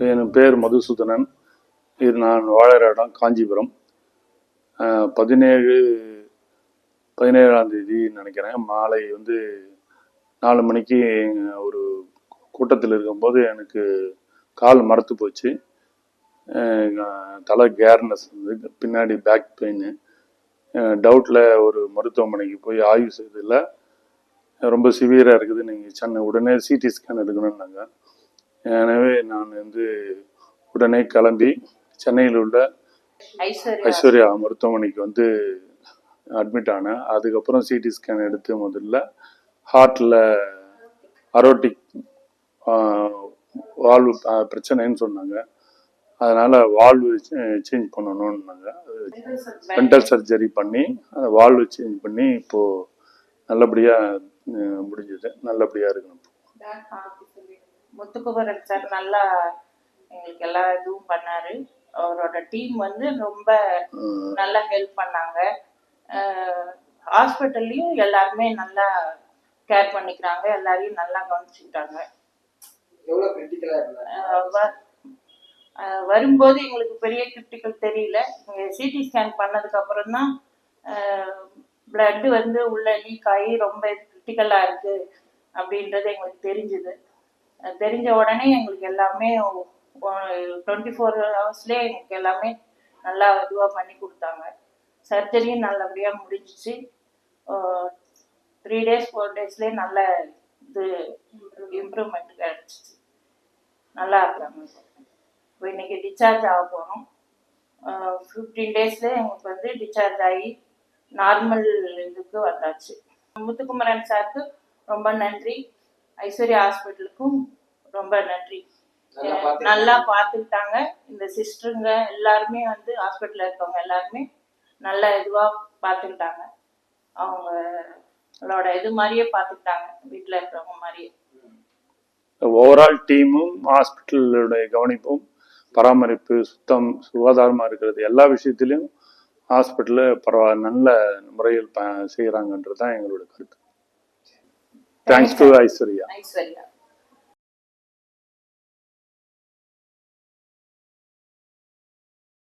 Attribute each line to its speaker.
Speaker 1: என் பேர் மதுசூதனன். இது நான் வாழற இடம் காஞ்சிபுரம். 17ஆம் தேதி நினைக்கிறேன், மாலை 4 மணிக்கு ஒரு கூட்டத்தில் இருக்கும்போது எனக்கு கால் மரத்து போச்சு. தலை கேர்னஸ் பின்னாடி பேக் பெயின். டவுட்டில் ஒரு மருத்துவமனைக்கு போய் ஆய்வு செய்ததில் ரொம்ப சிவியராக இருக்குது, நீங்கள் சென்னை உடனே சிடி ஸ்கேன் எடுக்கணும்னாங்க. எனவே நான் உடனே கிளம்பி சென்னையில் உள்ள ஐஸ்வர்யா மருத்துவமனைக்கு அட்மிட் ஆனேன். அதுக்கப்புறம் சிடி ஸ்கேன் எடுத்து முதல்ல ஹார்ட்டில் அரோட்டிக் வால்வு பிரச்சனைன்னு சொன்னாங்க. அதனால் வால்வு சேஞ்ச் பண்ணணும்னாங்க. மென்டல் சர்ஜரி பண்ணி அந்த வால்வு சேஞ்ச் பண்ணி இப்போது நல்லபடியாக முடிஞ்சது. நல்லபடியாக இருக்கணும்.
Speaker 2: முத்துக்குமரன் சார் நல்லா எங்களுக்கு எல்லா இதுவும் பண்ணாரு. அவரோட டீம் ரொம்ப நல்லா ஹெல்ப் பண்ணாங்க. ஹாஸ்பிட்டல்லையும் எல்லாருமே நல்லா கேர் பண்ணிக்கிறாங்க, எல்லாரையும் நல்லா கவனிச்சுக்கிட்டாங்க. வரும்போது எங்களுக்கு பெரிய கிரிட்டிக்கல் தெரியல. சிடி ஸ்கேன் பண்ணதுக்கு அப்புறம் தான் பிளட் உள்ள லீக் ஆகி ரொம்ப கிரிட்டிக்கலா இருக்கு அப்படின்றது எங்களுக்கு தெரிஞ்சுது. தெரிஞ்ச உடனே எங்களுக்கு எல்லாமே 24 ஹவர்ஸ்லேயே எங்களுக்கு எல்லாமே நல்லா இதுவாக பண்ணி கொடுத்தாங்க. சர்ஜரியும் நல்லபடியாக முடிஞ்சிச்சு. 3 days 4 daysலேயே நல்ல இது இம்ப்ரூவ்மெண்ட் கிடச்சிச்சு. நல்லா இருக்கிறாங்க. இப்போ இன்னைக்கு டிஸ்சார்ஜ் ஆக போகிறோம். 15 daysலேயே எங்களுக்கு டிஸ்சார்ஜ் ஆகி நார்மல் இதுக்கு வந்தாச்சு. முத்துக்குமரன் சாருக்கு ரொம்ப நன்றி. ஐஸ்வர்யா ஹாஸ்பிட்டலுக்கும் ரொம்ப நன்றி. நல்லா பார்த்துக்கிட்டாங்க. இந்த சிஸ்டருங்க எல்லாருமே ஹாஸ்பிட்டலில் இருக்கவங்க எல்லாருமே நல்லா இதுவாக பார்த்துக்கிட்டாங்க. அவங்களோட இது மாதிரியே பார்த்துக்கிட்டாங்க, வீட்டில் இருக்கிறவங்க மாதிரியே.
Speaker 1: ஓவரால் டீமும் ஹாஸ்பிட்டலுடைய கவனிப்பும் பராமரிப்பு சுத்தம் சுகாதாரமாக இருக்கிறது எல்லா விஷயத்திலையும் ஹாஸ்பிட்டலில் பரவாயில்ல நல்ல முறையில் செய்கிறாங்கன்றது தான் எங்களோட கருத்து. Thanks to Aishwarya.